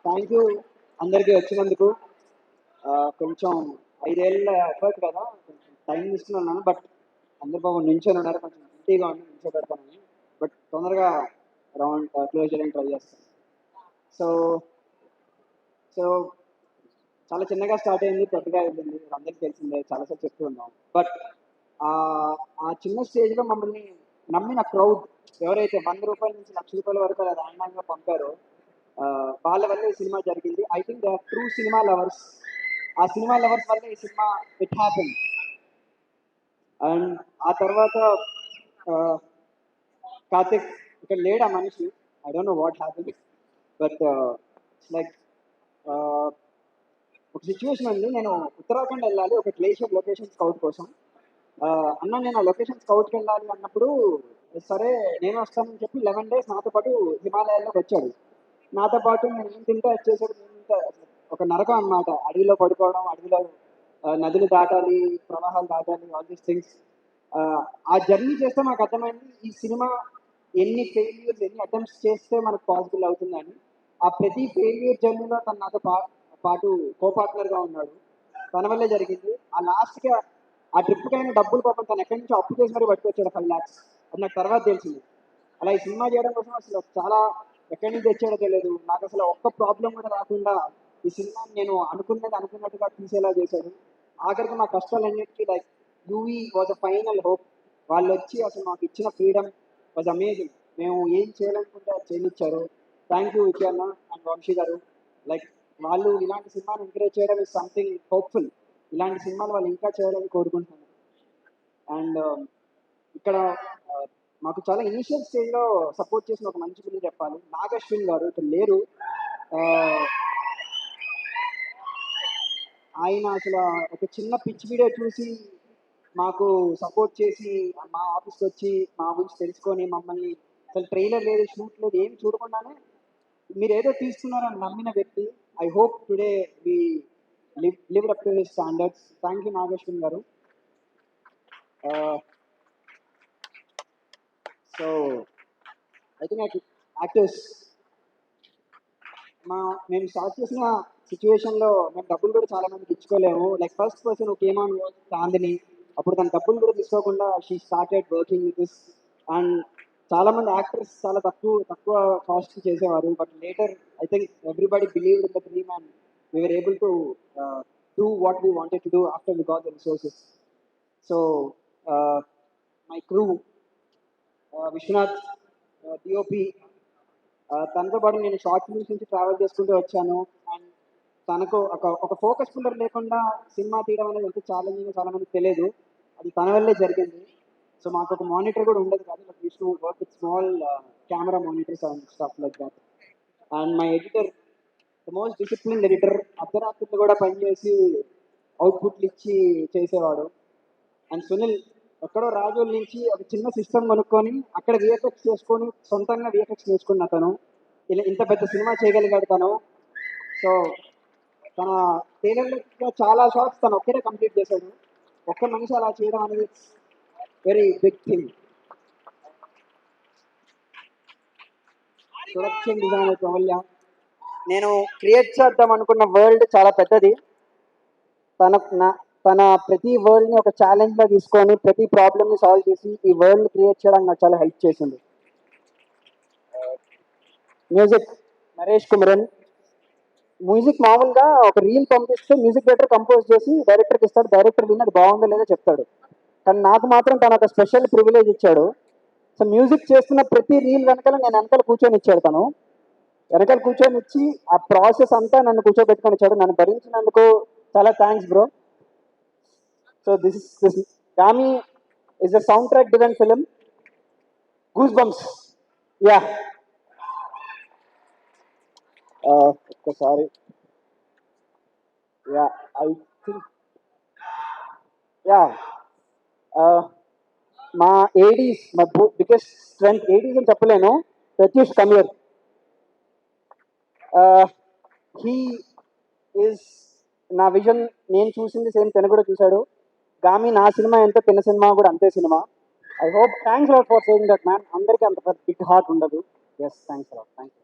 Thank you అందరికీ వచ్చినందుకు. కొంచెం 5 ఏళ్ళ ఎఫర్ట్ కదా, కొంచెం టైం తీసుకున్నాను. బట్ అందరు బాబు నించొని ఉన్నారు, కొంచెం గిల్టీగా ఉంది నించోబెడతానని. బట్ తొందరగా రౌండ్ క్లోజ్ చేయడానికి ట్రై చేస్తాను. సో సో చాలా చిన్నగా స్టార్ట్ అయింది, పెద్దగా వెళ్ళింది, అందరికీ తెలిసిందే, చాలాసార్లు చెప్తూ ఉన్నాం. బట్ ఆ చిన్న స్టేజ్లో మమ్మల్ని నమ్మిన క్రౌడ్ ఎవరైతే ₹100 నుంచి ₹1,00,000 వరకు అలా ర్యాండంగా పంపారో, వాళ్ళ వల్ల ఈ సినిమా జరిగింది. I think they are true cinema lovers. ఆ సినిమా లవర్స్ వల్ల ఈ సినిమా ఇట్ హ్యాపెన్. అండ్ ఆ తర్వాత కార్తిక్ ఇక్కడ లేడు, ఆ మనిషి. I don't know what happen. But it's like ఒక సిచ్యువేషన్ ఉంది. నేను ఉత్తరాఖండ్ వెళ్ళాలి ఒక గ్లేషియర్ లొకేషన్ స్కౌట్ కోసం. అన్న నేను ఆ లొకేషన్ స్కౌట్కి వెళ్ళాలి అన్నప్పుడు, సరే నేను వస్తానని చెప్పి 11 days నాతో పాటు హిమాలయాల్లోకి వచ్చాడు. నాతో పాటు నేను ఏం తింటే వచ్చేసాడు. ఒక నరకం అనమాట, అడవిలో పడుకోవడం, అడవిలో నదులు దాటాలి, ప్రవాహాలు దాటాలి, ఆల్ దీస్ థింగ్స్. ఆ జర్నీ చేస్తే నాకు అర్థమైంది ఈ సినిమా ఎన్ని ఫెయిల్యూర్స్, ఎన్ని అటెంప్ట్స్ చేస్తే మనకు పాసిబుల్ అవుతుందని. ఆ ప్రతి ఫెయిల్యూర్ జర్నీలో తను నాతో పాటు కో పార్ట్నర్గా ఉన్నాడు. తన వల్లే జరిగింది. ఆ లాస్ట్కి ఆ ట్రిప్కి అయిన డబ్బులు పాపం తను ఎక్కడి నుంచో అప్పు చేసి మరీ పట్టుకొచ్చాడు 5 lakhs. అది నాకు తర్వాత తెలిసింది. అలా ఈ సినిమా చేయడం కోసం అసలు చాలా ఎక్కడి నుంచి తెచ్చాడో తెలియదు. నాకు అసలు ఒక్క ప్రాబ్లం కూడా రాకుండా ఈ సినిమా నేను అనుకున్నట్టుగా తీసేలా చేశాడు. ఆఖరికి మా కష్టాలన్నిటికీ like Yuvi was a final hope. వాళ్ళు వచ్చి అసలు మాకు ఇచ్చిన ఫ్రీడమ్ వాజ్ అమేజింగ్. మేము ఏం చేయాలనుకుంటే అది చేయనిచ్చారు. థ్యాంక్ యూ వికీ అన్న అండ్ వంశీ గారు. లైక్ వాళ్ళు ఇలాంటి సినిమాని ఎంకరేజ్ చేయడం ఇస్ సంథింగ్ హోప్ఫుల్. ఇలాంటి సినిమాలు వాళ్ళు ఇంకా చేయాలని కోరుకుంటున్నాను. అండ్ ఇక్కడ మాకు చాలా ఇనిషియల్ స్టేజ్లో సపోర్ట్ చేసిన ఒక మంచి గురించి చెప్పాలి. నాగశ్విన్ గారు ఇక్కడ లేరు. ఆయన అసలు ఒక చిన్న పిచ్ వీడియో చూసి మాకు సపోర్ట్ చేసి మా ఆఫీస్కి వచ్చి మా గురించి తెలుసుకొని మమ్మల్ని అసలు ట్రైలర్ లేదు, షూట్ లేదు, ఏం చూడకుండానే మీరు ఏదో తీస్తున్నారని నమ్మిన వ్యక్తి. I hope today we live up to his standards. Thank you Nageshwan garu. So I think actors మేము స్టార్ట్ చేసిన సిచ్యువేషన్లో మేము డబ్బులు కూడా చాలా మందికి ఇచ్చుకోలేము. Like first person came on Chandini. అప్పుడు తన డబ్బులు కూడా తీసుకోకుండా she started working with this. And చాలామంది యాక్టర్స్ చాలా తక్కువ కాస్ట్ చేసేవారు. But later I think everybody believed in the dream and we were able to do what we wanted to do after we got the resources. So my crew, Vishwanath DOP, తనతో పాటు నేను short films నుంచి travel చేసుకుంటూ వచ్చాను. And తనకు ఒక focus puller లేకుండా cinema తీయడం అనేది ఎంత ఛాలెంజింగ్ చాలా మందికి తెలియదు. అది తన వల్లే జరిగింది. సో మాకు ఒక మానిటర్ కూడా ఉండదు కాదు, but use to work with small camera monitors and stuff like that. And my editor, the most discipline editor, అర్ధరాత్రులు కూడా పనిచేసి అవుట్పుట్లు ఇచ్చి చేసేవాడు. అండ్ సునీల్ ఎక్కడో రాజోల్ నుంచి ఒక చిన్న సిస్టమ్ కొనుక్కొని అక్కడ విఎఫ్ఎక్స్ చేసుకొని సొంతంగా విఎఫ్ఎక్స్ నేర్చుకున్న తను ఇలా ఇంత పెద్ద సినిమా చేయగలిగాడు తను. సో తన టైలర్లో చాలా షార్ట్స్ తను ఒక్కడే కంప్లీట్ చేశాడు. ఒక్క మనిషి అలా చేయడం అనేది very big thing. Production designer Pravalya, నేను క్రియేట్ చేద్దాం అనుకున్న వరల్డ్ చాలా పెద్దది. తన ప్రతి వరల్డ్ని ఒక ఛాలెంజ్గా తీసుకొని ప్రతి ప్రాబ్లమ్ని సాల్వ్ చేసి ఈ వరల్డ్ని క్రియేట్ చేయడానికి నాకు చాలా హెల్ప్ చేసింది. మ్యూజిక్ నరేష్ కుమరన్. మ్యూజిక్ మామూలుగా ఒక రీల్ పంపిస్తే మ్యూజిక్ డైరెక్టర్ కంపోజ్ చేసి డైరెక్టర్కి ఇస్తాడు. డైరెక్టర్ విని అది బాగుందో లేదో చెప్తాడు. కానీ నాకు మాత్రం తను ఒక స్పెషల్ ప్రివిలేజ్ ఇచ్చాడు. సో మ్యూజిక్ చేస్తున్న ప్రతి రీల్ వెనకాల నేను వెనకాల కూర్చొని ఇచ్చాడు. తను వెనకాల కూర్చొని ఇచ్చి ఆ ప్రాసెస్ అంతా నన్ను కూర్చోబెట్టుకొని ఇచ్చాడు. నన్ను భరించినందుకు చాలా thanks bro. So this Gami is a soundtrack driven film. Goosebumps. Yeah. Sorry. Yeah, I think. Yeah. మా ADs, my biggest strength, ADs అని చెప్పలేను. ప్రత్యూష్ కమియర్, హీ ఈజ్ నా విజన్. నేను చూసింది సేమ్ తను కూడా చూశాడు. గామి నా సినిమా ఎంత, తిన సినిమా కూడా అంతే cinema. I hope thanks lot for saying that man. అందరికీ అంత బిగ్ హార్ట్ ఉండదు. Yes, thanks lot. Thank you.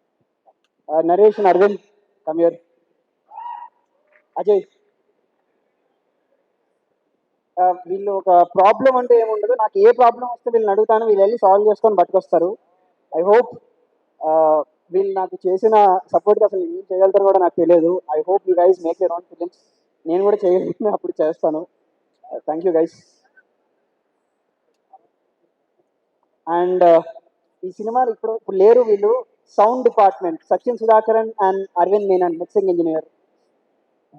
Naresh and Aravind, come here. Ajay, వీళ్ళు ఒక ప్రాబ్లం అంటే ఏముండదు, నాకు ఏ ప్రాబ్లం వస్తే వీళ్ళని అడుగుతాను, వీళ్ళు వెళ్ళి సాల్వ్ చేసుకొని పట్టుకొస్తారు. ఐ హోప్ వీళ్ళు నాకు చేసిన సపోర్ట్కి అసలు ఏం చేయగలుగుతారో కూడా నాకు తెలియదు. I hope you guys make your own films. నేను కూడా చేయగలిగిన అప్పుడు చేస్తాను. Thank you guys. అండ్ ఈ సినిమా ఇప్పుడు లేరు వీళ్ళు. Sound department Sachin Sudhakaran and Aravind Menon, mixing engineer.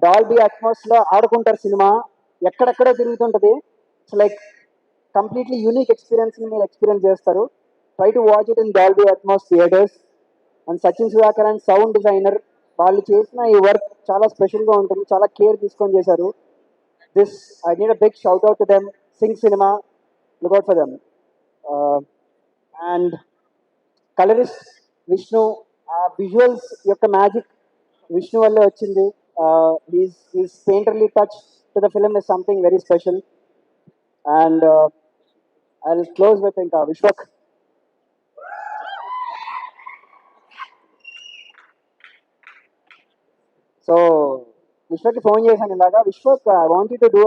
Dolby Atmos లో ఆడుకుంటారు సినిమా, ఎక్కడెక్కడో తిరుగుతుంటది. It's like completely unique experience ని మీరు ఎక్స్పీరియన్స్ చేస్తారు. Try to watch it in Dolby Atmos theatres. And Sachin Sudhakar and sound designer, వాళ్ళు చేసిన ఈ వర్క్ చాలా స్పెషల్గా ఉంటుంది, చాలా కేర్ తీసుకొని చేశారు. This I need a big shout out to them. Sync cinema, look out for them. And colourist Vishnu, ఆ విజువల్స్ యొక్క మ్యాజిక్ విష్ణు వల్లే వచ్చింది. He's painterly touch to the film is something very special. And I will close with ఇంకా Vishwak. So విశ్వక్కి phone చేశాను ఇలాగా, Vishwak I want to do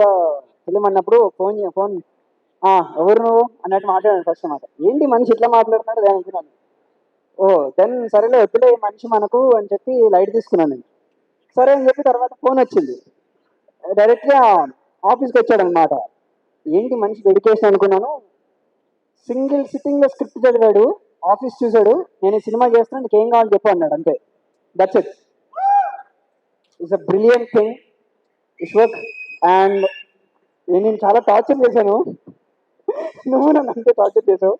film అన్నప్పుడు phone ఎవరు నువ్వు అన్నట్టు మాట్లాడాను ఫస్ట్ మాట. ఏంటి మనిషి ఇట్లా మాట్లాడుతున్నాడు నేను అనుకున్నాను. ఓ దెన్ సరేలే వద్దులే మనిషి మనకు అని చెప్పి లైట్ తీసుకున్నాను నేను. సరే అని చెప్పి తర్వాత ఫోన్ వచ్చింది, డైరెక్ట్గా ఆఫీస్కి వచ్చాడు అనమాట. ఏంటి మనిషి డెడికేషన్ అనుకున్నాను. సింగిల్ సిట్టింగ్లో స్క్రిప్ట్ చదివాడు, ఆఫీస్ చూశాడు, నేను ఈ సినిమా చేస్తున్నాను, నీకు ఏం కావాలని చెప్పు అన్నాడు, అంతే. That's it. It's a brilliant thing Vishwak. And నేను చాలా టార్చర్ చేశాను, నువ్వు నన్ను అంతే టార్చర్ చేసావు.